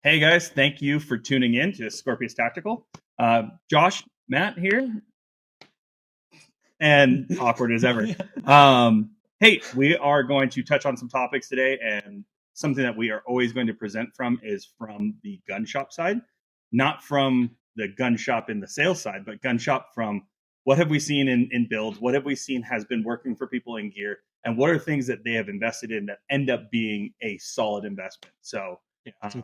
Hey guys, thank you for tuning in to Scorpius Tactical. Josh, Matt here, and awkward as ever. Hey, we are going to touch on some topics today, and something that we are always going to present from is from the gun shop side, not from the gun shop in the sales side, but gun shop from what have we seen in builds, what have we seen has been working for people in gear, and what are things that they have invested in that end up being a solid investment. So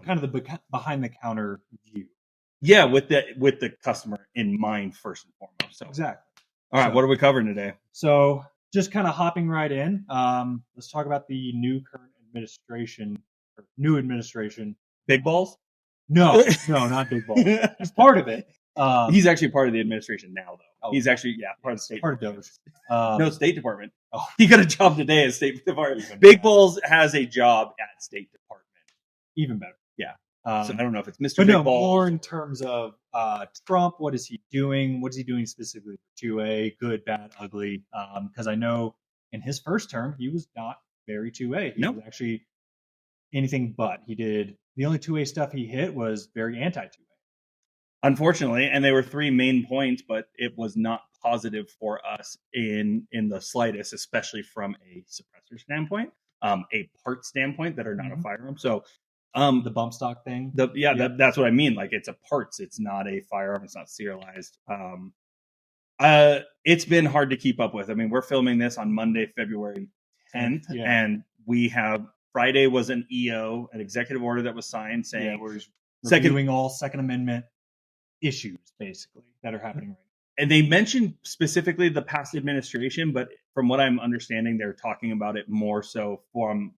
kind of the behind the counter view. Yeah, with the customer in mind first and foremost. So exactly. All right, what are we covering today? So just kind of hopping right in. Let's talk about the current administration or new administration. Big balls? No, not big balls. He's part of it. He's actually part of the administration now, though. Oh, he's actually part of the State part Department. of Doge. No, State Department. Oh. He got a job today at State Department. Big Balls has a job at State Department. Even better. Yeah. So I don't know if it's Mr. But Big no, Balls. more in terms of Trump. What is he doing? What is he doing specifically for 2A? Good, bad, ugly? Because I know in his first term, he was not very 2A. He was actually anything but. He did the only 2A stuff he hit was very anti-2A. Unfortunately, and they were three main points, but it was not positive for us in the slightest, especially from a suppressor standpoint, a part standpoint that are not a firearm. So the bump stock thing. That's what I mean. Like, it's a parts. It's not a firearm. It's not serialized. It's been hard to keep up with. I mean, we're filming this on Monday, February 10th, and we have Friday was an EO, an executive order that was signed saying we're reviewing all Second Amendment issues basically that are happening right now. And they mentioned specifically the past administration, but from what I'm understanding, they're talking about it more so from,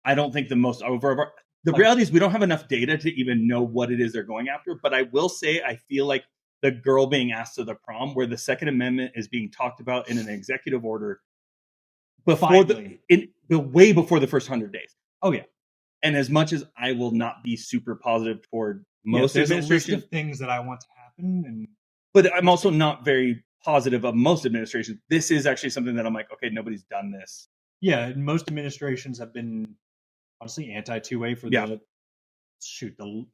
I don't think the most over. The reality is we don't have enough data to even know what it is they're going after. But I will say, I feel like the girl being asked to the prom, where the Second Amendment is being talked about in an executive order before way before the first 100 days. Oh yeah. And as much as I will not be super positive toward most administrations, there's a list of things that I want to happen, but I'm also not very positive of most administrations. This is actually something that I'm like, okay, nobody's done this. Yeah, most administrations have been honestly anti-2A for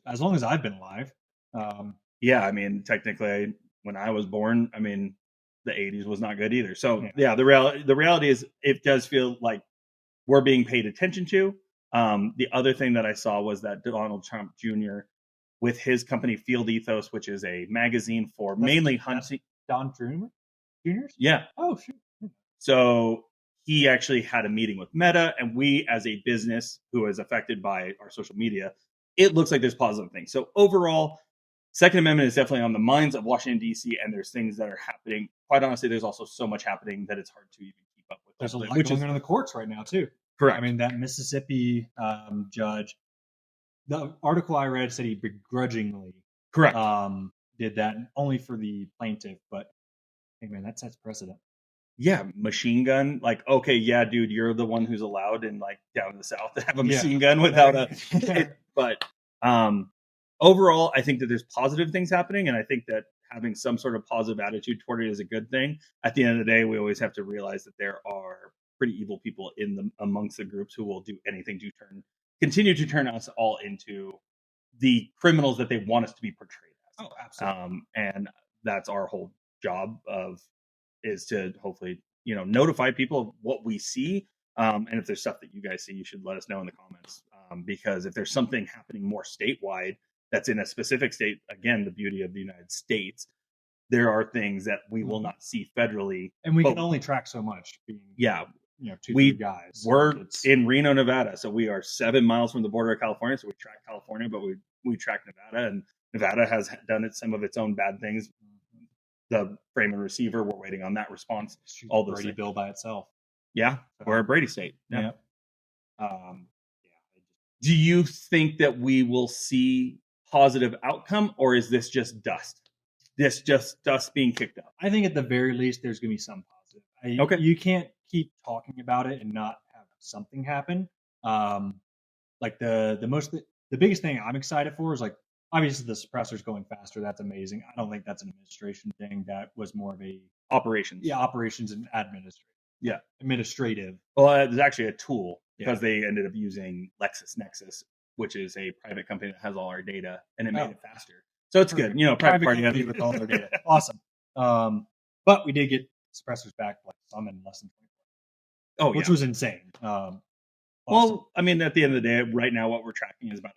as long as I've been alive. Yeah, I mean, technically, when I was born, I mean, the 80s was not good either. So the reality is, it does feel like we're being paid attention to. The other thing that I saw was that Donald Trump Jr., with his company Field Ethos, which is a magazine for mainly hunting. Don Jr.'s? Yeah. Oh, shoot. So he actually had a meeting with Meta, and we, as a business who is affected by our social media, it looks like there's positive things. So overall, Second Amendment is definitely on the minds of Washington, D.C., and there's things that are happening. Quite honestly, there's also so much happening that it's hard to even keep up with. There's a lot going on in the courts right now, too. Correct. I mean, that Mississippi judge, the article I read said he begrudgingly did that only for the plaintiff, but hey man, that sets precedent. Yeah, machine gun. Like, okay, yeah, dude, you're the one who's allowed in like down in the South to have a machine gun without but overall, I think that there's positive things happening, and I think that having some sort of positive attitude toward it is a good thing. At the end of the day, we always have to realize that there are pretty evil people amongst the groups who will do anything to continue to turn us all into the criminals that they want us to be portrayed as. Oh, absolutely. And that's our whole job is to hopefully, notify people of what we see. And if there's stuff that you guys see, you should let us know in the comments. Because if there's something happening more statewide that's in a specific state, again, the beauty of the United States, there are things that we will not see federally. And we can only track so much. Two guys. We're in Reno, Nevada, so we are 7 miles from the border of California. So we track California, but we track Nevada, and Nevada has done some of its own bad things. The frame and receiver, we're waiting on that response. All the Brady bill by itself. Yeah, we're a Brady state. Yeah. Do you think that we will see positive outcome, or is this just dust? This just dust being kicked up? I think at the very least, there's going to be some positive. You can't keep talking about it and not have something happen. Like the biggest thing I'm excited for is like, obviously the suppressors going faster. That's amazing. I don't think that's an administration thing. That was more of a operations. Yeah, operations and administrative. Yeah, administrative. Well, it's actually a tool because they ended up using LexisNexis which is a private company that has all our data, and it made it faster. So it's good. Private party with all our data. Awesome. But we did get suppressors back, like some in less than 24 hours. Which was insane. Awesome. Well, I mean, at the end of the day, right now, what we're tracking is about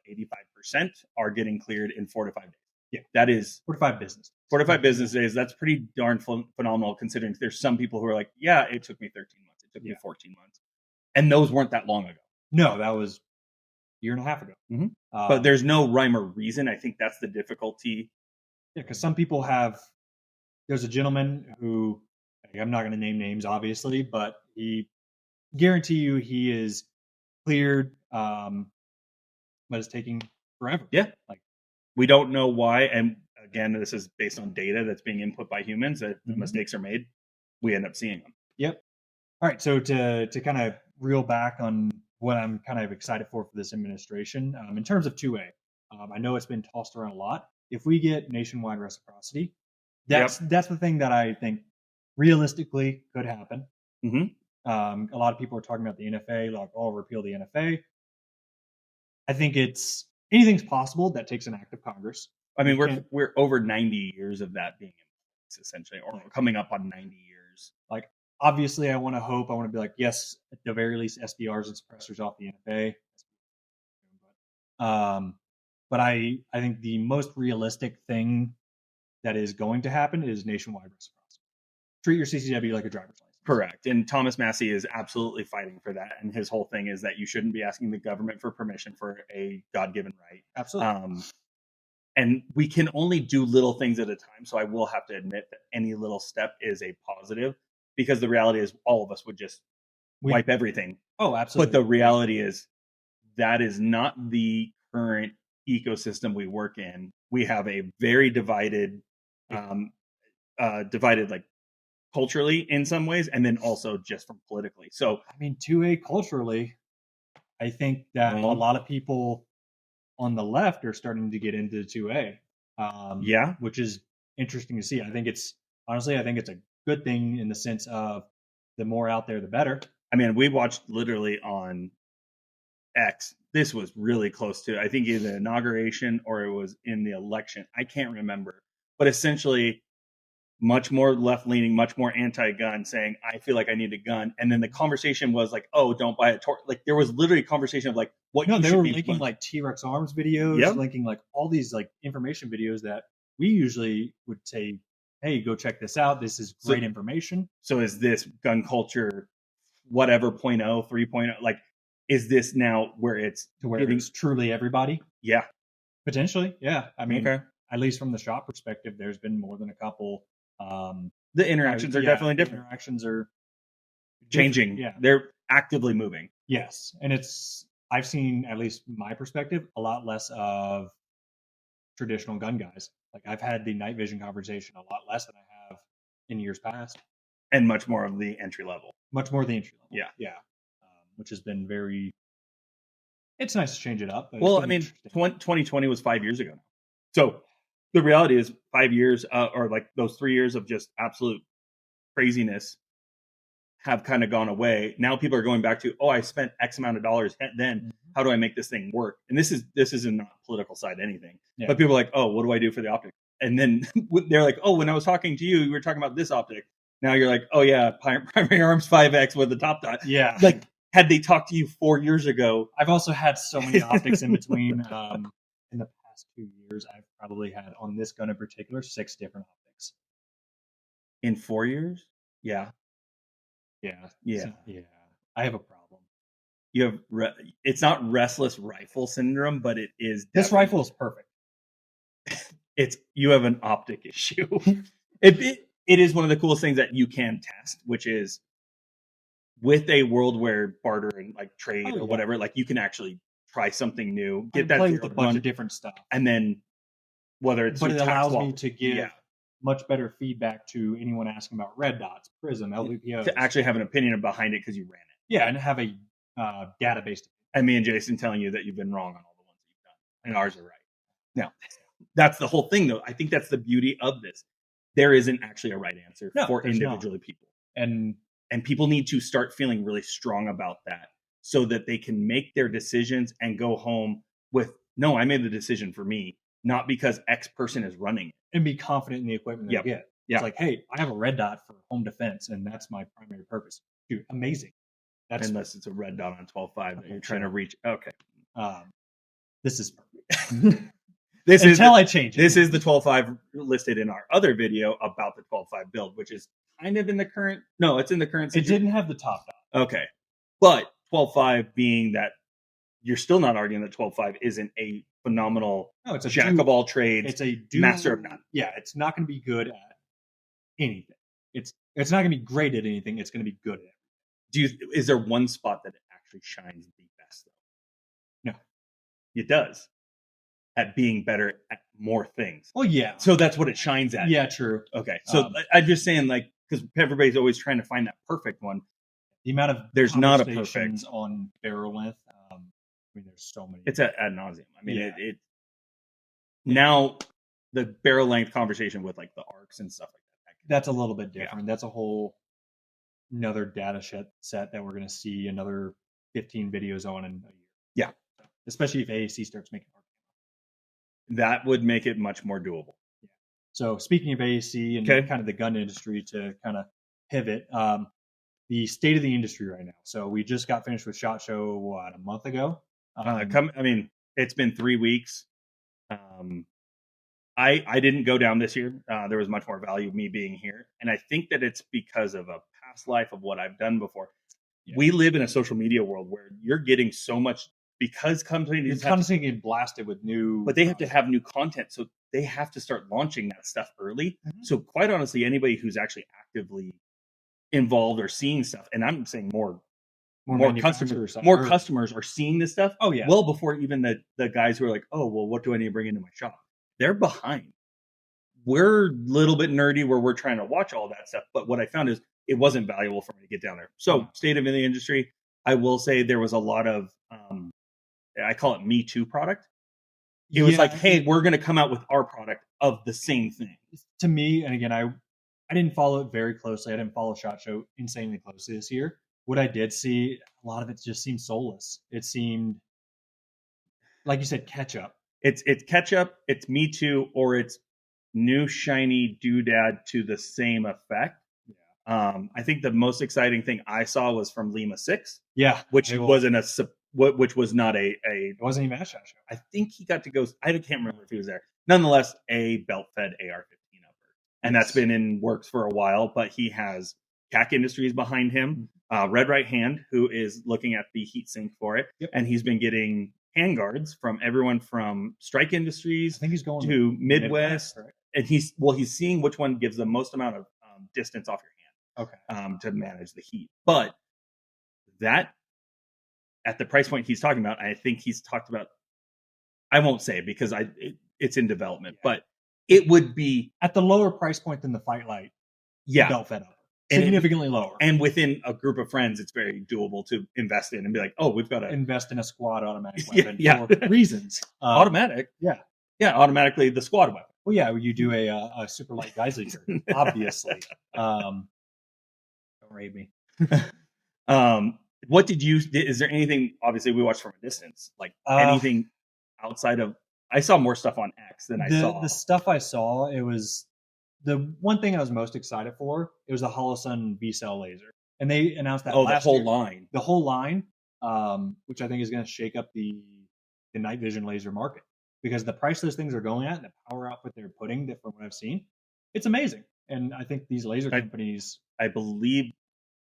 85% are getting cleared in 4 to 5 days. Yeah. That is 4 to 5 business. 4 to 5 business days. That's pretty darn phenomenal, considering there's some people who are like, yeah, it took me 13 months. It took me 14 months. And those weren't that long ago. No, that was a year and a half ago. Mm-hmm. But there's no rhyme or reason. I think that's the difficulty. Yeah, because some people have. There's a gentleman who, I'm not going to name names, obviously, but he guarantee you he is cleared, but it's taking forever. Yeah, like we don't know why. And again, this is based on data that's being input by humans. That mistakes are made, we end up seeing them. Yep. All right. So to kind of reel back on what I'm kind of excited for this administration, in terms of 2A, I know it's been tossed around a lot. If we get nationwide reciprocity, that's the thing that I think realistically could happen. Mm-hmm. A lot of people are talking about the NFA, like, oh, repeal the NFA. I think anything's possible. That takes an act of Congress. I mean, we're over 90 years of that being in place, essentially, or coming up on 90 years. Like, obviously, I want to be like, yes, at the very least, SBRs and suppressors off the NFA. But I think the most realistic thing that is going to happen is nationwide reciprocity. Treat your CCW like a driver's license. Correct. And Thomas Massey is absolutely fighting for that. And his whole thing is that you shouldn't be asking the government for permission for a God-given right. Absolutely. And we can only do little things at a time. So I will have to admit that any little step is a positive, because the reality is all of us would just wipe everything. Oh, absolutely. But the reality is that is not the current ecosystem we work in. We have a very divided like culturally in some ways, and then also just from politically. So I mean, 2A culturally, I think that a lot of people on the left are starting to get into 2A. Which is interesting to see. I think it's a good thing in the sense of the more out there, the better. I mean, we watched literally on X. This was really close to, I think, either the inauguration or it was in the election. I can't remember, but essentially much more left-leaning, much more anti-gun, saying, I feel like I need a gun. And then the conversation was like, oh, don't buy a like there was literally a conversation of like, what they were linking like T-Rex Arms videos, linking like all these like information videos that we usually would say, hey, go check this out. This is great information. So is this gun culture, whatever, 0.0, 3.0, like, is this now where it's truly everybody? Yeah. Potentially. Yeah. I mean, at least from the shop perspective, there's been more than a couple. The interactions are definitely different. Interactions are changing. Yeah. They're actively moving. Yes. And I've seen, at least my perspective, a lot less of traditional gun guys. Like, I've had the night vision conversation a lot less than I have in years past. And much more of the entry level. Yeah. Yeah. Which has been it's nice to change it up. Well, I mean, 2020 was 5 years ago. So the reality is 5 years, or like those 3 years of just absolute craziness have kind of gone away. Now people are going back to, I spent X amount of dollars then. Mm-hmm. How do I make this thing work? And this isn't not political side anything. Yeah. But people are like, what do I do for the optic? And then they're like, when I was talking to you, we were talking about this optic. Now you're like, primary arms 5X with the top dot. Yeah. Like, had they talked to you 4 years ago. I've also had so many optics in between. In the past 2 years, I've probably had, on this gun in particular, 6 different optics. In 4 years? Yeah. Yeah. Yeah. So, yeah. I have a problem. You have it's not restless rifle syndrome, but it is. This rifle is perfect. You have an optic issue. It is one of the coolest things that you can test, which is with a world where barter and like trade or whatever, like you can actually try something new, get that play with a bunch of different stuff, and then whether it's, but it allows me to give much better feedback to anyone asking about red dots, prism, LVPO, to actually have an opinion behind it because you ran it. Yeah, and have a database. And me and Jason telling you that you've been wrong on all the ones that you've done, and ours are right. Now, that's the whole thing, though. I think that's the beauty of this. There isn't actually a right answer for individually people, and people need to start feeling really strong about that, so that they can make their decisions and go home no, I made the decision for me, not because X person is running it. And be confident in the equipment that you get. Yeah. It's like, hey, I have a red dot for home defense, and that's my primary purpose. Dude, amazing. Unless it's a red dot on 12.5 that you're trying to reach. Okay. This is perfect. I change it. This is the 12.5 listed in our other video about the 12.5 build, which is kind of in the current. No, it's in the current situation. It didn't have the top dot. Okay. But 12.5 being that you're still not arguing that 12.5 isn't a phenomenal it's a jack of all trades. It's a master of none. Yeah, it's not going to be good at anything. It's not going to be great at anything. It's going to be good at everything. Is there one spot that it actually shines the best though? No. It does. At being better at more things. Well, yeah. So that's what it shines at. Yeah, true. Okay. So I'm just saying, like, because everybody's always trying to find that perfect one. The amount of there's not a perfect on barrel length. I mean, there's so many. It's ad nauseum. I mean, it now the barrel length conversation with like the arcs and stuff like that. That's a little bit different. Yeah. That's a whole another data set that we're going to see another 15 videos on in a year. Yeah. Especially if AAC starts making arc. That would make it much more doable. Yeah. So speaking of AAC and kind of the gun industry, to kind of pivot, the state of the industry right now. So we just got finished with SHOT Show a month ago. I mean, it's been 3 weeks. I didn't go down this year. There was much more value of me being here, and I think that it's because of a past life of what I've done before. Yeah. We live in a social media world where you're getting so much. Because companies constantly get blasted with new, but they have to have new content, so they have to start launching that stuff early. Mm-hmm. So quite honestly, anybody who's actually actively involved or seeing stuff, and I'm saying more customers are seeing this stuff. Oh yeah, well before even the guys who are like, oh well, what do I need to bring into my shop? They're behind. We're a little bit nerdy where we're trying to watch all that stuff, but what I found is it wasn't valuable for me to get down there. So state of the industry, I will say there was a lot of I call it Me Too product. It was like, hey, we're going to come out with our product of the same thing. To me, and again, I didn't follow it very closely. I didn't follow SHOT Show insanely closely this year. What I did see, a lot of it just seemed soulless. It seemed, like you said, catch up. It's catch up, it's Me Too, or it's new shiny doodad to the same effect. Yeah. I think the most exciting thing I saw was from Lima 6. Yeah. Which wasn't which was not it wasn't even a SHOT Show. I think he got to go. I can't remember if he was there. Nonetheless, a belt-fed AR-15 upper, and that's been in works for a while. But he has CAC Industries behind him, Red Right Hand, who is looking at the heat sink for it, and he's been getting handguards from everyone from Strike Industries. I think he's going to Midwest, and he's seeing which one gives the most amount of distance off your hand. Okay, to manage the heat, but that. At the price point he's talking about, I think he's talked about. I won't say it because it's in development, but it would be at the lower price point than the Fight Light. Yeah, belt fed up, significantly lower. And within a group of friends, it's very doable to invest in and be like, oh, we've got to invest in a squad automatic weapon for reasons. Automatic, automatically the squad weapon. Well, yeah, you do a super light Geisler, obviously. Don't rate me. What is there anything, obviously we watched from a distance, like anything outside of, I saw more stuff on X than I saw. The stuff I saw, it was, the one thing I was most excited for, it was the Holosun V-Cell laser. And they announced that the whole line. The whole line, which I think is going to shake up the night vision laser market. Because the price those things are going at and the power output they're putting, from what I've seen, it's amazing. And I think these laser companies... I believe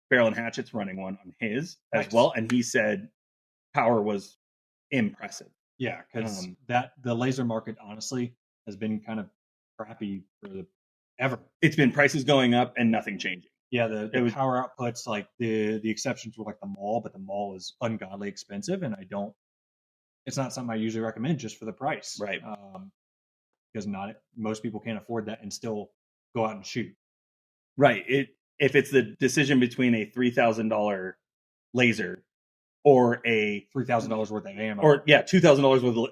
Barrel and Hatchet's running one on his as well, and he said power was impressive. Yeah, because the laser market honestly has been kind of crappy for ever. It's been prices going up and nothing changing. Yeah, the power outputs, like the exceptions were like the mall, but the mall is ungodly expensive, and it's not something I usually recommend just for the price, right? Because most people can't afford that and still go out and shoot. Right. If it's the decision between a $3,000 laser or a $3,000 worth of ammo, or $2,000 worth of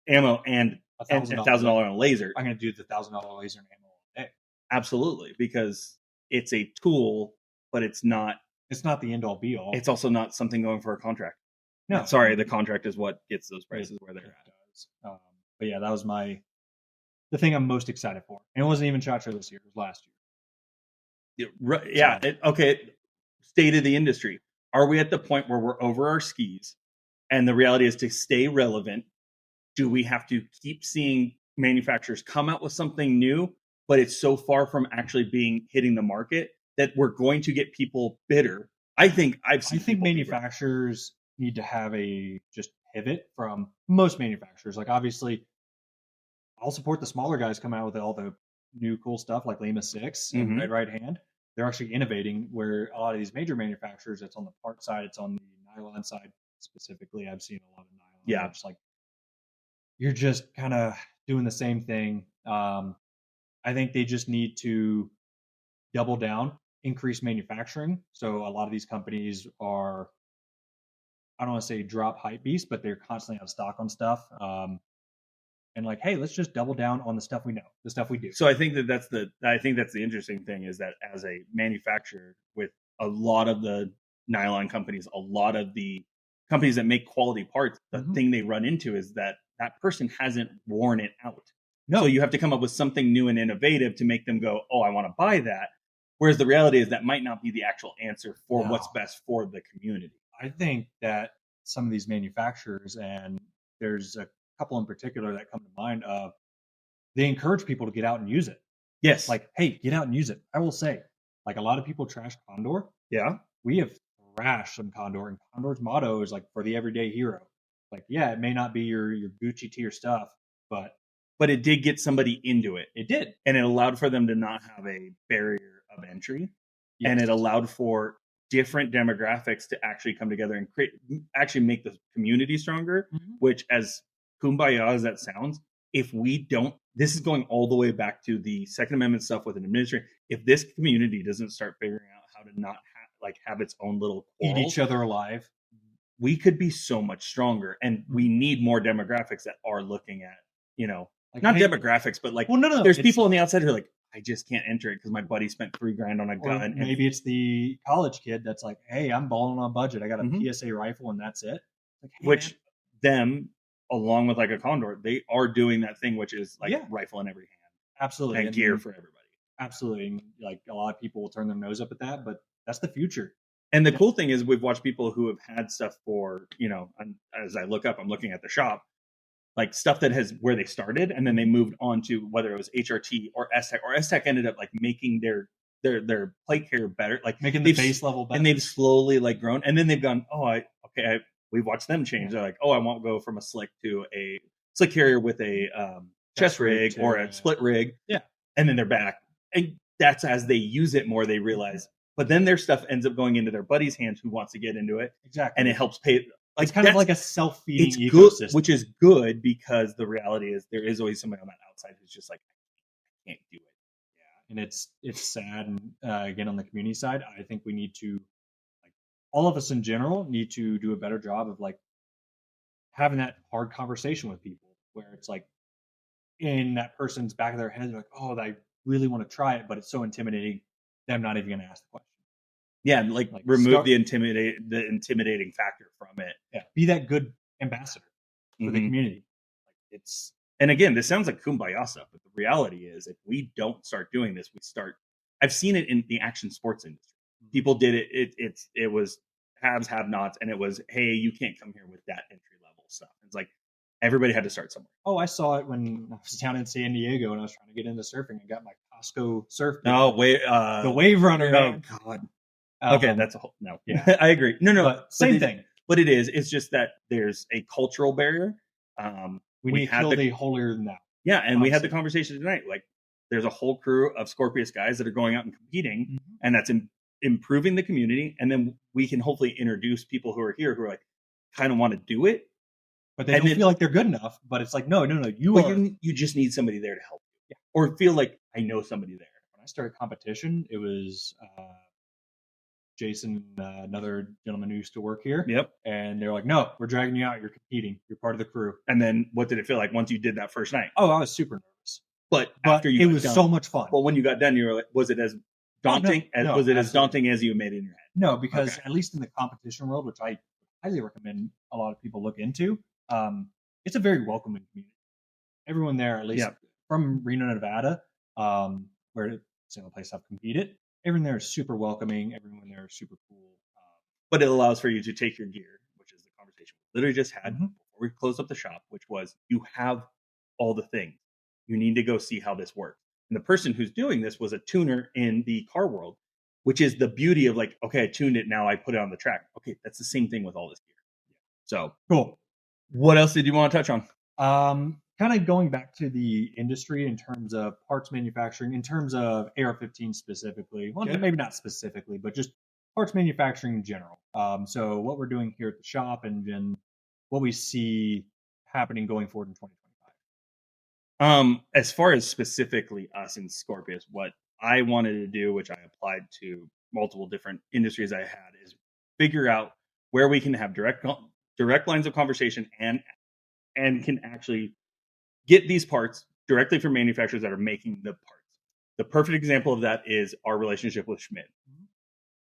ammo and $1,000 on a laser, I'm going to do the $1,000 laser and ammo all day. Absolutely, because it's a tool, but it's not the end all be all. It's also not something going for a contract. No, sorry, the contract is what gets those prices where they're at. sense. But yeah, that was the thing I'm most excited for. And it wasn't even SHOT Show this year; it was last year. Yeah. Okay. State of the industry. Are we at the point where we're over our skis? And the reality is, to stay relevant, do we have to keep seeing manufacturers come out with something new, but it's so far from actually hitting the market that we're going to get people bitter? I think manufacturers need to have a just pivot from most manufacturers. Like, obviously, I'll support the smaller guys coming out with all the new cool stuff like Lima 6 and Red Right Hand. They're actually innovating, where a lot of these major manufacturers, it's on the part side, it's on the nylon side specifically. I've seen a lot of nylon. Yeah. It's like, you're just kind of doing the same thing. I think they just need to double down, increase manufacturing. So a lot of these companies are, I don't want to say drop hype beast, but they're constantly out of stock on stuff. And like, hey, let's just double down on the stuff we know, the stuff we do. So I think that's the interesting thing, is that as a manufacturer, with a lot of the nylon companies, a lot of the companies that make quality parts, the thing they run into is that person hasn't worn it out. No. So you have to come up with something new and innovative to make them go, oh, I want to buy that. Whereas the reality is that might not be the actual answer for what's best for the community. I think that some of these manufacturers, and there's a couple in particular that come to mind, they encourage people to get out and use it. Yes. Like, hey, get out and use it. I will say, like, a lot of people trash Condor. Yeah. We have thrashed some Condor, and Condor's motto is like, for the everyday hero. Like, yeah, it may not be your Gucci tier stuff, but it did get somebody into it. It did. And it allowed for them to not have a barrier of entry. Yes. And it allowed for different demographics to actually come together and actually make the community stronger, which, as kumbaya as that sounds, if we don't, this is going all the way back to the Second Amendment stuff with an administrator. If this community doesn't start figuring out how to not have its own little quarrels, eat each other alive, we could be so much stronger. And we need more demographics that are looking at, like, not demographics, but like, there's people on the outside who are like, I just can't enter it because my buddy spent $3,000 on a gun. Maybe it's the college kid that's like, hey, I'm balling on a budget. I got a PSA rifle and that's it. Like, hey, which them, along with like a Condor, they are doing that thing, which is like rifle in every hand. Absolutely. And gear for everybody. Absolutely. And like, a lot of people will turn their nose up at that, but that's the future. And the cool thing is, we've watched people who have had stuff for, as I look up, I'm looking at the shop, like stuff that has where they started, and then they moved on to whether it was HRT or S-Tech ended up like making their plate carrier better, like making the base level better. And they've slowly like grown, and then they've gone, we've watched them change. They're like, I won't go from a slick to a slick carrier with a chest rig or a split rig. Yeah. And then they're back. And that's as they use it more, they realize. But then their stuff ends up going into their buddy's hands who wants to get into it. Exactly. And it helps pay. Like, it's kind of like a self-feeding ecosystem. Good, which is good, because the reality is there is always somebody on that outside who's just like, I can't do it. Yeah. And it's sad. And again, on the community side, I think we need to, like, all of us in general need to do a better job of like having that hard conversation with people, where it's like in that person's back of their head, they're like, oh, I really want to try it, but it's so intimidating that I'm not even going to ask the question. Yeah, and like remove the intimidating factor from it. Yeah, be that good ambassador for the community. Like, and again, this sounds like kumbaya stuff, but the reality is, if we don't start doing this, I've seen it in the action sports industry. People did it. It was haves, have-nots, and it was, hey, you can't come here with that entry level stuff. It's like everybody had to start somewhere. Oh, I saw it when I was down in San Diego and I was trying to get into surfing. I got my Costco surf. The Wave Runner. Oh God. Okay, that's a whole no. Yeah, I agree. No, but same thing. But it is. It's just that there's a cultural barrier. We need to kill the holier than thou. Yeah, and we had the conversation tonight. Like, there's a whole crew of Scorpius guys that are going out and competing, and that's improving the community. And then we can hopefully introduce people who are here who are like kind of want to do it, but they don't feel like they're good enough. But it's like, no, you just need somebody there to help you, or feel like I know somebody there. When I started competition, it was Jason, another gentleman who used to work here. Yep. And they're like, no, we're dragging you out. You're competing. You're part of the crew. And then what did it feel like once you did that first night? Oh, I was super nervous. But after it was so much fun. Well, when you got done, you were like, was it as daunting? Was it as daunting as you made it in your head? No, because at least in the competition world, which I highly recommend a lot of people look into, it's a very welcoming community. Everyone there, at least from Reno, Nevada, where it's the only place I've competed, everyone there is super welcoming. Everyone there is super cool. But it allows for you to take your gear, which is the conversation we literally just had before we closed up the shop, which was you have all the things. You need to go see how this works. And the person who's doing this was a tuner in the car world, which is the beauty of like, okay, I tuned it, now I put it on the track. Okay, that's the same thing with all this gear. So cool. What else did you want to touch on? Kind of going back to the industry in terms of parts manufacturing, in terms of AR-15 specifically. Well, maybe not specifically, but just parts manufacturing in general. So what we're doing here at the shop and then what we see happening going forward in 2025. As far as specifically us in Scorpius, what I wanted to do, which I applied to multiple different industries I had, is figure out where we can have direct lines of conversation and can actually get these parts directly from manufacturers that are making the parts. The perfect example of that is our relationship with Schmid.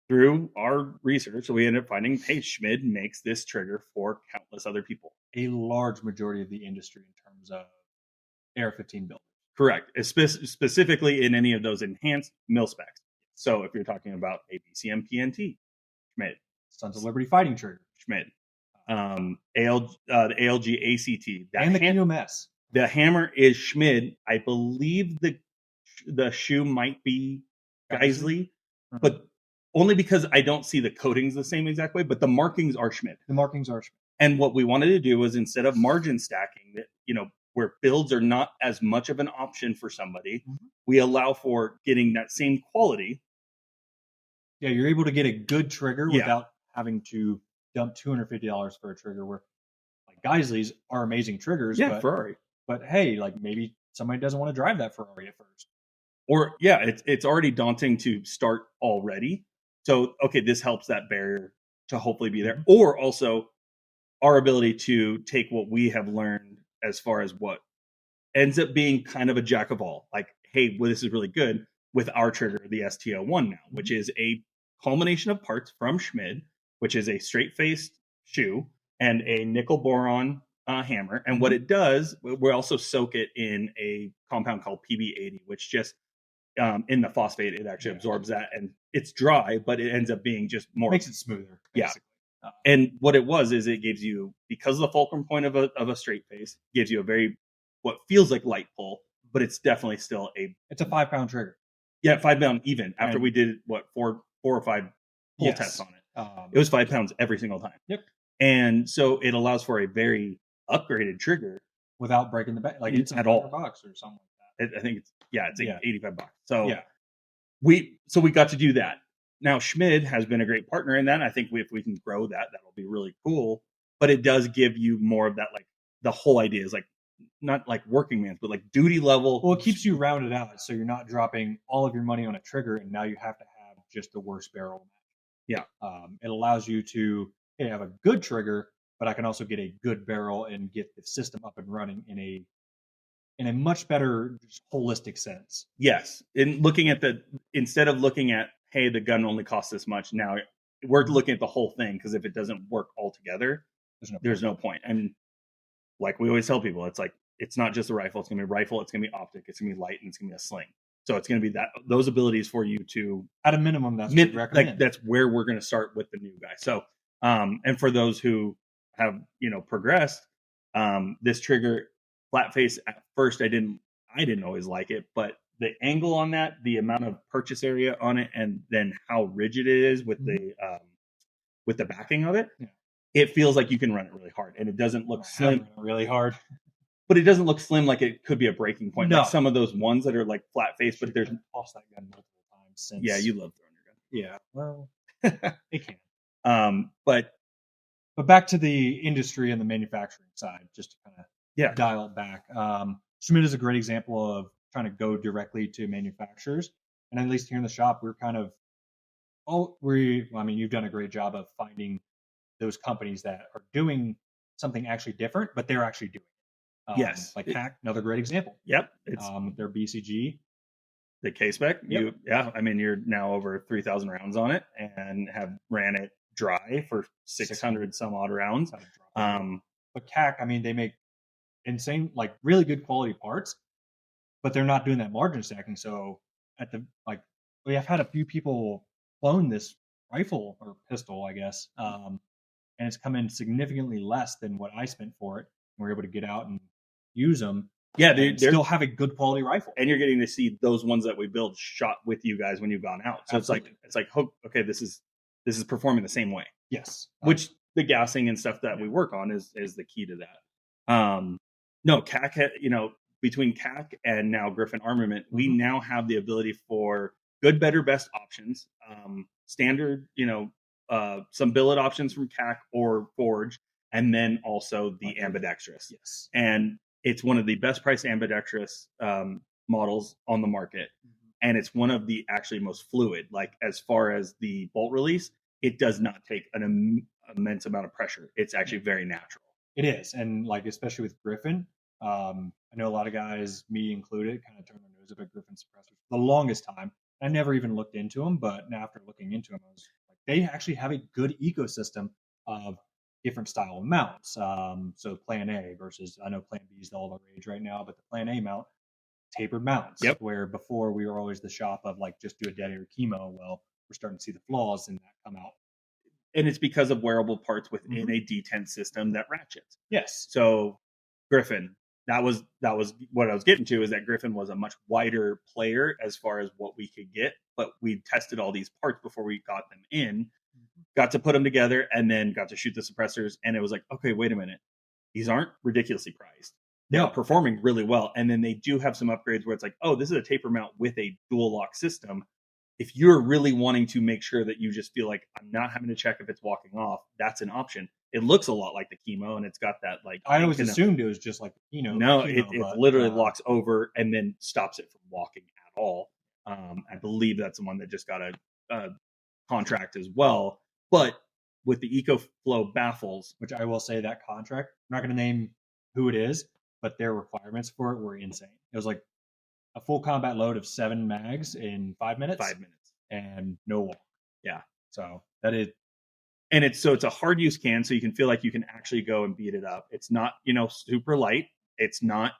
Through our research, we ended up finding, hey, Schmid makes this trigger for countless other people. A large majority of the industry in terms of AR-15 builders. Correct. Specifically in any of those enhanced mil specs. So if you're talking about a BCM PNT, Schmid. Sons of Liberty fighting trigger, Schmid. The ALG ACT. And the QMS. The hammer is Schmid. I believe the shoe might be Geisley, but only because I don't see the coatings the same exact way, but the markings are Schmid. The markings are Schmid. And what we wanted to do was, instead of margin stacking, that, where builds are not as much of an option for somebody, we allow for getting that same quality. Yeah, you're able to get a good trigger without having to dump $250 for a trigger, where like Geisley's are amazing triggers. Yeah, Ferrari. But hey, like maybe somebody doesn't want to drive that Ferrari at first. Or it's already daunting to start already. So, okay, this helps that barrier to hopefully be there. Or also our ability to take what we have learned as far as what ends up being kind of a jack of all. Like, hey, well, this is really good with our trigger, the STO1 now, which is a culmination of parts from Schmid, which is a straight-faced shoe and a nickel boron hammer. And what it does, we also soak it in a compound called PB80, which just in the phosphate, it actually absorbs that, and it's dry, but it ends up being just more, makes it smoother. Basically. Yeah. And what it was is it gives you, because of the fulcrum point of a straight face, gives you a very, what feels like light pull, but it's definitely still it's a 5-pound trigger. Yeah, 5 pound even. After we did four or five pull tests on it, it was 5 pounds every single time. Yep. And so it allows for a very upgraded trigger without breaking the back, like it's at all. $100 or something like that. I think it's $85. So yeah, we got to do that. Now Schmid has been a great partner in that. I think if we can grow that, that'll be really cool. But it does give you more of that, like the whole idea is like not like working man's, but like duty level. Well, it keeps you rounded out, so you're not dropping all of your money on a trigger, and now you have to have just the worst barrel. Yeah, it allows you to have a good trigger, but I can also get a good barrel and get the system up and running in a much better holistic sense. Yes. In looking at instead of looking at, hey, the gun only costs this much, now we're looking at the whole thing, because if it doesn't work all together, there's no point. And like we always tell people, it's like, it's not just a rifle. It's going to be a rifle. It's going to be optic. It's going to be light, and it's going to be a sling. So it's going to be those abilities for you to, at a minimum, that's what recommend. Like that's where we're going to start with the new guy. So, and for those who have, progressed, this trigger, flat face, at first I didn't always like it, but the angle on that, the amount of purchase area on it, and then how rigid it is with the backing of it, it feels like you can run it really hard, and it doesn't look slim really hard. But it doesn't lock slim like it could be a breaking point. No. Like some of those ones that are like flat face, but there's tossed that gun multiple times since. Yeah, you love throwing your gun. Yeah, well, it can. But back to the industry and the manufacturing side, just to kind of dial it back. Schmid is a great example of trying to go directly to manufacturers, and at least here in the shop, we're kind of you've done a great job of finding those companies that are doing something actually different, but they're actually doing it. Yes, like CAC, another great example. Yep, it's their BCG, the K-Spec. Yep. You're now over 3,000 rounds on it, and have ran it dry for 600 some odd rounds. But CAC, they make insane, like really good quality parts, but they're not doing that margin stacking. So we have had a few people clone this rifle or pistol, I guess, and it's come in significantly less than what I spent for it. We're able to get out and use them. Yeah, they still have a good quality rifle, and you're getting to see those ones that we build shot with you guys when you've gone out. So Absolutely. it's like okay, this is performing the same way. Yes, which the gassing and stuff that we work on is the key to that. No, CAC, between CAC and now Griffin Armament, we now have the ability for good, better, best options, standard, some billet options from CAC or Forge, and then also the ambidextrous. Yes, and it's one of the best priced ambidextrous models on the market, and it's one of the actually most fluid. Like as far as the bolt release, it does not take an immense amount of pressure. It's actually very natural. It is, and like especially with Griffin, I know a lot of guys, me included, kind of turn their nose up at Griffin suppressors for the longest time. I never even looked into them, but now after looking into them, I was like, they actually have a good ecosystem of different style of mounts. So Plan A versus, I know Plan B is all the rage right now, but the Plan A mount, tapered mounts. Yep. Where before we were always the shop of like just do a dead air chemo. Well, we're starting to see the flaws in that come out. And it's because of wearable parts within a detent system that ratchets. Yes. So Griffin, that was what I was getting to, is that Griffin was a much wider player as far as what we could get, but we tested all these parts before we got them in, got to put them together, and then got to shoot the suppressors. And it was like, okay, wait a minute. These aren't ridiculously priced. They're performing really well. And then they do have some upgrades where it's like, oh, this is a taper mount with a dual lock system. If you're really wanting to make sure that you just feel like I'm not having to check if it's walking off, that's an option. It looks a lot like the chemo, and it's got that like. I always assumed it was just like the chemo. No, it literally locks over and then stops it from walking at all. I believe that's the one that just got a contract as well. But with the EcoFlow baffles, which I will say that contract, I'm not going to name who it is, but their requirements for it were insane. It was like a full combat load of 7 mags in 5 minutes. 5 minutes. And no walk. Yeah. So that is. And it's a hard use can, so you can feel like you can actually go and beat it up. It's not, super light. It's not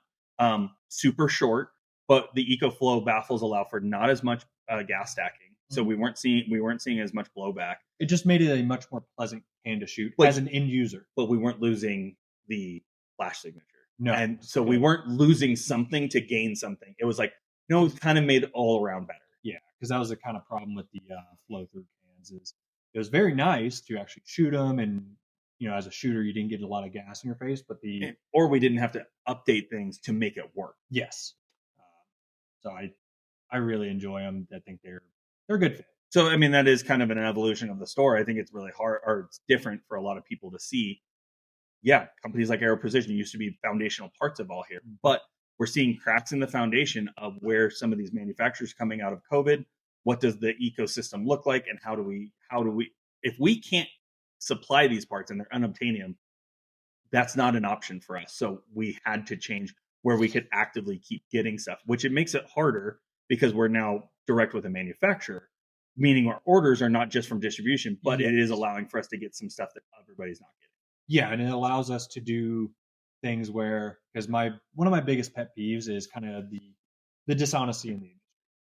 super short, but the EcoFlow baffles allow for not as much gas stacking. So we weren't seeing as much blowback. It just made it a much more pleasant can to shoot as an end user. But we weren't losing the flash signature. No. And so we weren't losing something to gain something. It was like, it kind of made it all around better. Yeah, because that was the kind of problem with the flow through cans. Is it was very nice to actually shoot them, and as a shooter, you didn't get a lot of gas in your face, but or we didn't have to update things to make it work. Yes. So I really enjoy them. I think they're a good fit. So I mean, that is kind of an evolution of the store. I think it's really hard, or it's different for a lot of people to see. Yeah, companies like Aero Precision used to be foundational parts of all here, but we're seeing cracks in the foundation of where some of these manufacturers coming out of COVID. What does the ecosystem look like, and how do we, if we can't supply these parts and they're unobtainium, that's not an option for us. So we had to change where we could actively keep getting stuff, which it makes it harder because we're now direct with a manufacturer, meaning our orders are not just from distribution, but it is allowing for us to get some stuff that everybody's not getting. Yeah, and it allows us to do things where, because one of my biggest pet peeves is kind of the dishonesty in the industry,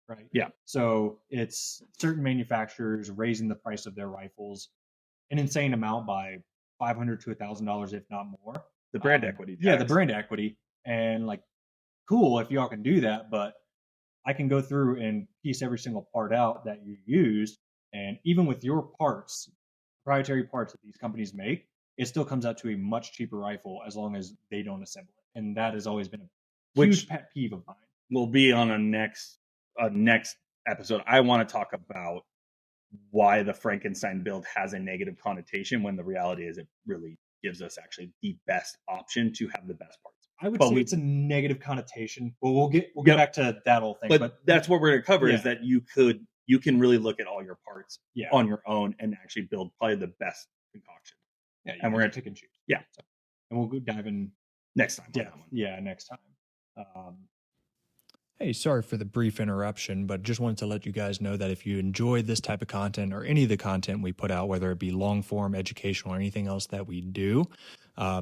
right? Yeah. So it's certain manufacturers raising the price of their rifles an insane amount by $500 to $1,000, if not more. The brand equity. Yeah, the brand equity. And like, cool if y'all can do that, but I can go through and piece every single part out that you used. And even with your parts, proprietary parts that these companies make, it still comes out to a much cheaper rifle as long as they don't assemble it. And that has always been a huge pet peeve of mine. We'll be on a next episode. I want to talk about why the Frankenstein build has a negative connotation when the reality is it really gives us actually the best option to have the best parts. I would say it's a negative connotation. Well, we'll get back to that whole thing. But that's what we're going to cover is that you can really look at all your parts on your own and actually build probably the best concoction. Yeah, and we're going to pick and choose. Yeah. So, and we'll go dive in next time. Yeah, next time. Hey, sorry for the brief interruption, but just wanted to let you guys know that if you enjoy this type of content or any of the content we put out, whether it be long form, educational, or anything else that we do,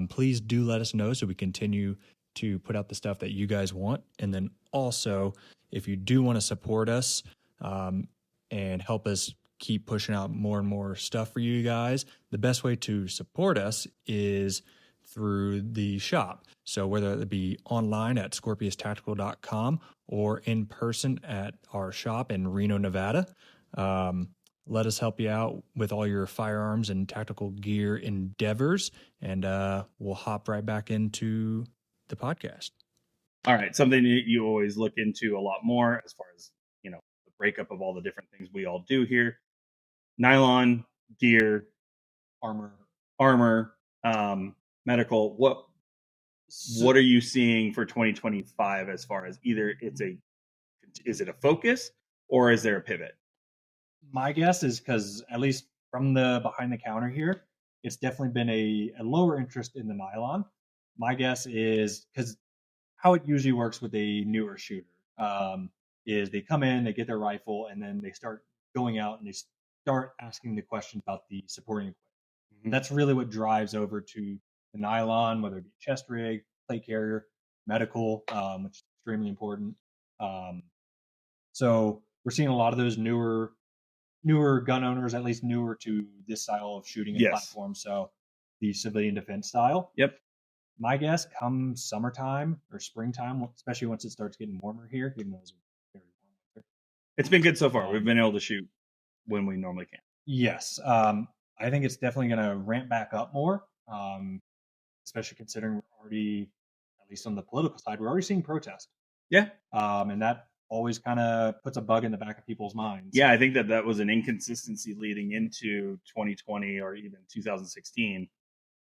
please do let us know so we continue to put out the stuff that you guys want. And then also, if you do want to support us and help us keep pushing out more and more stuff for you guys, the best way to support us is through the shop. So whether it be online at scorpiustactical.com or in person at our shop in Reno, Nevada, let us help you out with all your firearms and tactical gear endeavors, and we'll hop right back into the podcast. All right, something that you always look into a lot more as far as, the breakup of all the different things we all do here. Nylon, gear, armor, medical. What are you seeing for 2025 as far as either is it a focus or is there a pivot? My guess is, because at least from the behind the counter here, it's definitely been a lower interest in the nylon. My guess is, because how it usually works with a newer shooter is they come in, they get their rifle, and then they start going out and they start asking the question about the supporting equipment. Mm-hmm. That's really what drives over to the nylon, whether it be chest rig, plate carrier, medical, which is extremely important. So we're seeing a lot of those newer gun owners, at least newer to this style of shooting and platform. So the civilian defense style. Yep. My guess, come summertime or springtime, especially once it starts getting warmer here, even though it's very warm winter. It's been good so far. We've been able to shoot when we normally can. Yes. I think it's definitely going to ramp back up more, especially considering we're already, at least on the political side, we're already seeing protest. Yeah. And that always kind of puts a bug in the back of people's minds. Yeah, I think that was an inconsistency leading into 2020 or even 2016.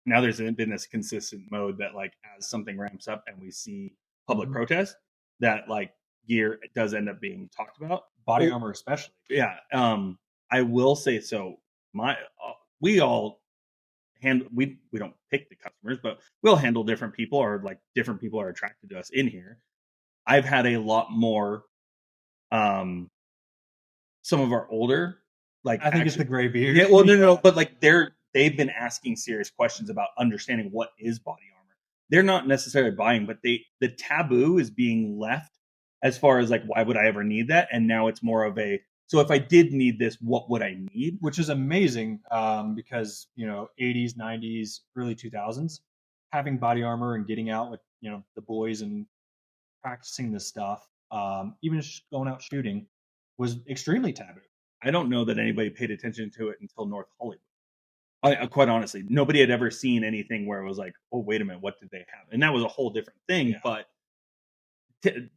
Now there's been this consistent mode that, like, as something ramps up and we see public protest, that like gear does end up being talked about. Body armor especially. Yeah. I will say, so we all we don't pick the customers, but we'll handle different people, or like different people are attracted to us in here. I've had a lot more some of our older, like, I think it's the gray beard. Yeah, well, no, but like they've been asking serious questions about understanding what is body armor. They're not necessarily buying, but the taboo is being left as far as like, why would I ever need that? And now it's more of a, so if I did need this, what would I need? Which is amazing, because 80s, 90s, early 2000s, having body armor and getting out with the boys and practicing this stuff, even just going out shooting, was extremely taboo. I don't know that anybody paid attention to it until North Hollywood. Quite honestly, nobody had ever seen anything where it was like, oh, wait a minute, what did they have? And that was a whole different thing. Yeah. But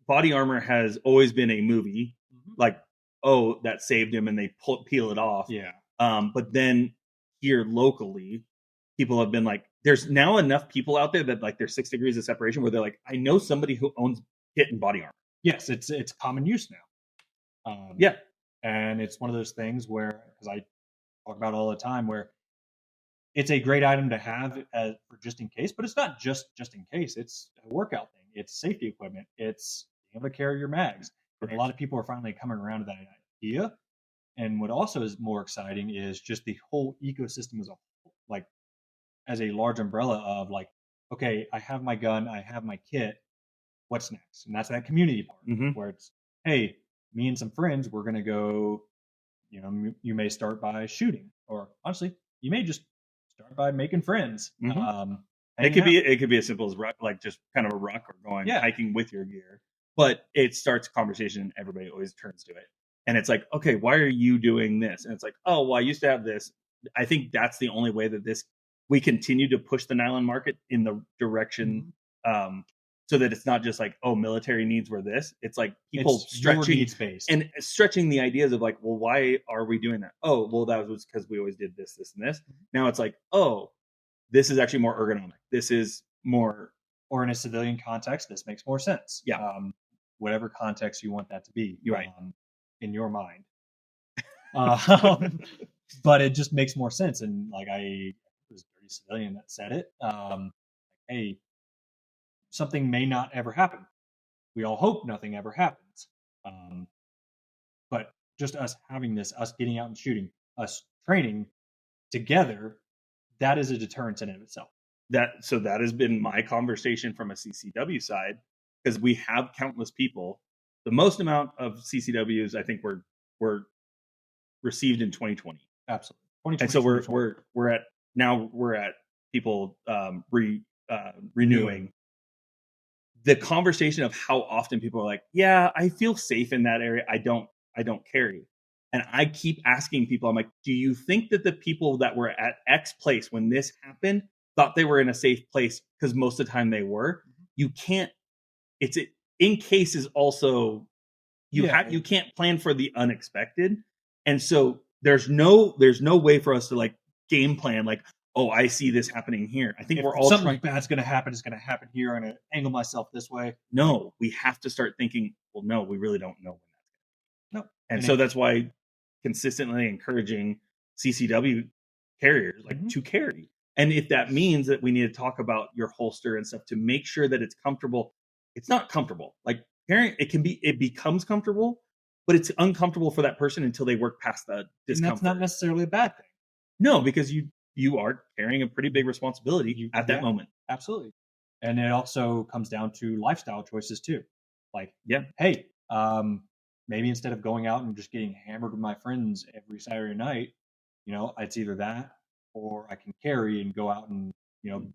body armor has always been a movie, like, oh, that saved him, and they peel it off. Yeah. But then here locally, people have been like, there's now enough people out there that like there's 6 degrees of separation where they're like, I know somebody who owns kit and body armor. Yes, it's common use now. Yeah. And it's one of those things where, because I talk about it all the time, where it's a great item to have for just in case, but it's not just in case. It's a workout thing. It's safety equipment. It's being able to carry your mags. And a lot of people are finally coming around to that idea. And what also is more exciting is just the whole ecosystem as a large umbrella of like, okay, I have my gun, I have my kit. What's next? And that's that community part where it's, hey, me and some friends, we're going to go, you may start by shooting, or honestly, you may just start by making friends. It could be as simple as like just kind of a ruck, or going hiking with your gear, but it starts a conversation and everybody always turns to it. And it's like, okay, why are you doing this? And it's like, oh, well, I used to have this. I think that's the only way that we continue to push the nylon market in the direction, so that it's not just like, oh, military needs were this. It's like people stretching the ideas of like, well, why are we doing that? Oh, well, that was because we always did this, this, and this. Now it's like, oh, this is actually more ergonomic. This is more, or in a civilian context, this makes more sense. Yeah. Whatever context you want that to be, right, in your mind. But it just makes more sense. And like it was Dirty Civilian that said it. Hey, something may not ever happen. We all hope nothing ever happens. But just us having this, us getting out and shooting, us training together, that is a deterrent in and of itself. that has been my conversation from a CCW side, because we have countless people. The most amount of CCWs I think were received in 2020. Absolutely. And so we're at people renewing. The conversation of how often people are like, yeah, I feel safe in that area. I don't carry. And I keep asking people, I'm like, do you think that the people that were at X place when this happened thought they were in a safe place? Because most of the time they were. You can't, it's in cases also, you can't plan for the unexpected. And so there's no way for us to like game plan, like, oh, I see this happening here. I think if we're all something bad's going to happen. It's going to happen here. I'm going to angle myself this way. No, we have to start thinking, well, no, we really don't know when that's going to be. No. And so that's why consistently encouraging CCW carriers like to carry. And if that means that we need to talk about your holster and stuff to make sure that it's comfortable, it's not comfortable. Like carrying, it becomes comfortable, but it's uncomfortable for that person until they work past the discomfort. And that's not necessarily a bad thing. No, because you are carrying a pretty big responsibility at that moment. Absolutely. And it also comes down to lifestyle choices too. Like, hey, maybe instead of going out and just getting hammered with my friends every Saturday night, it's either that or I can carry and go out and,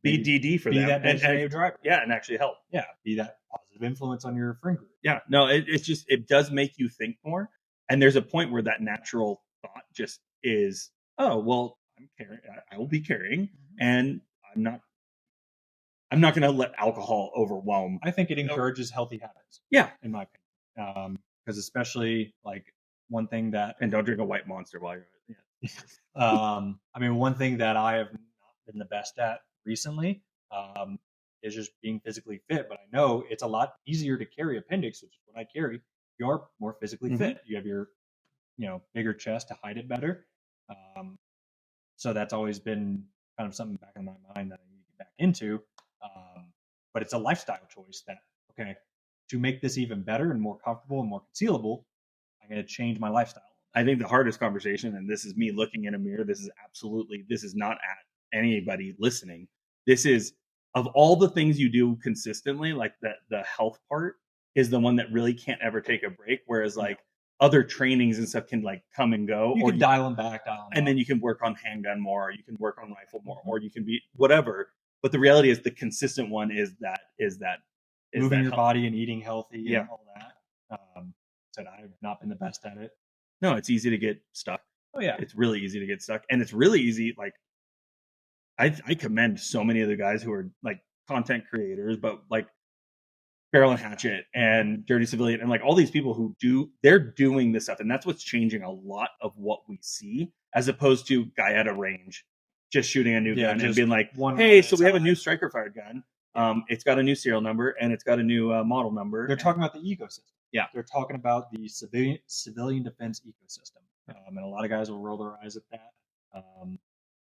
be DD for be them. That designated driver. Yeah, and actually help. Yeah, be that positive influence on your friend group. Yeah, no, it's just, it does make you think more. And there's a point where that natural thought just is, oh, well, I'm carrying, I will be carrying, and I'm not going to let alcohol overwhelm. I think it encourages healthy habits. Yeah, in my opinion, because especially like one thing that, and don't drink a white Monster while you're. I mean, one thing that I have not been the best at recently is just being physically fit. But I know it's a lot easier to carry appendix, which is what I carry. You're more physically fit. You have your, bigger chest to hide it better. So that's always been kind of something back in my mind that I need to get back into. But it's a lifestyle choice that, okay, to make this even better and more comfortable and more concealable, I'm going to change my lifestyle. I think the hardest conversation, and this is me looking in a mirror, this is not at anybody listening. This is, of all the things you do consistently, like the health part is the one that really can't ever take a break. Whereas like other trainings and stuff can like come and go. You can dial them back, and then you can work on handgun more, or you can work on rifle more, or you can be whatever. But the reality is the consistent one is moving your body and eating healthy and all that. Said I've not been the best at it. No, it's easy to get stuck. Oh yeah. It's really easy to get stuck. And it's really easy. Like I commend so many of the guys who are like content creators, but like Barrel and Hatchet and Dirty Civilian and like all these people who they're doing this stuff. And that's what's changing a lot of what we see, as opposed to guy at a range just shooting a new gun and being like, hey, so we have a new striker fired gun. It's got a new serial number and it's got a new model number. They're talking about the ecosystem. Yeah. They're talking about the civilian defense ecosystem. And a lot of guys will roll their eyes at that.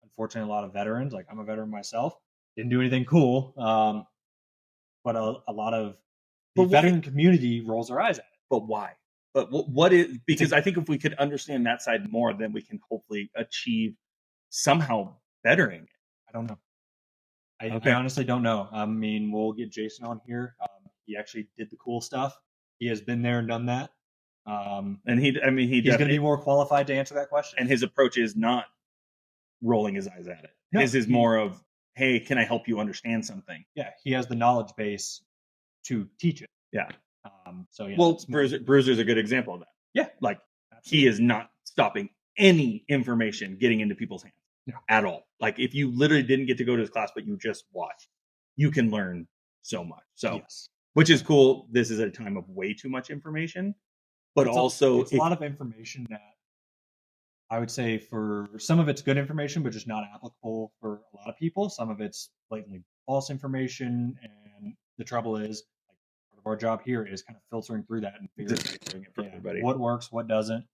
Unfortunately, a lot of veterans, like I'm a veteran myself, didn't do anything cool. But a lot of the veteran community rolls their eyes at it. But why? But what is, because I think if we could understand that side more, then we can hopefully achieve somehow bettering it. I don't know. I honestly don't know. I mean, we'll get Jason on here. He actually did the cool stuff. He has been there and done that. And he's going to be more qualified to answer that question. And his approach is not rolling his eyes at it. No, his is more of, hey, can I help you understand something? Yeah, he has the knowledge base to teach it. Yeah. So yeah. Well, Bruiser's a good example of that. Yeah. Like he is not stopping any information getting into people's hands at all. Like if you literally didn't get to go to his class, but you just watched, you can learn so much. So, which is cool. This is a time of way too much information, but it's a lot of information that I would say for some of it's good information, but just not applicable for a lot of people. Some of it's blatantly false information. And the trouble is, like, part of our job here is kind of filtering through that and figuring it for everybody. What works, what doesn't.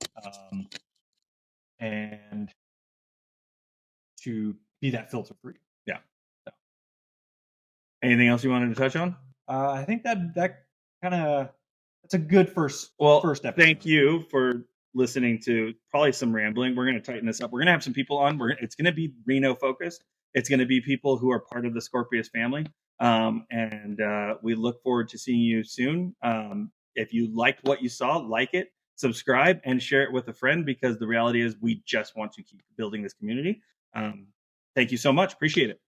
And to be that filter free. Yeah. So. Anything else you wanted to touch on? I think that kind of, that's a good first episode. Thank you for listening to probably some rambling. We're going to tighten this up. We're going to have some people on. It's going to be Reno focused. It's going to be people who are part of the Scorpius family. And we look forward to seeing you soon. If you liked what you saw, like it, subscribe, and share it with a friend, because the reality is we just want to keep building this community. Thank you so much. Appreciate it.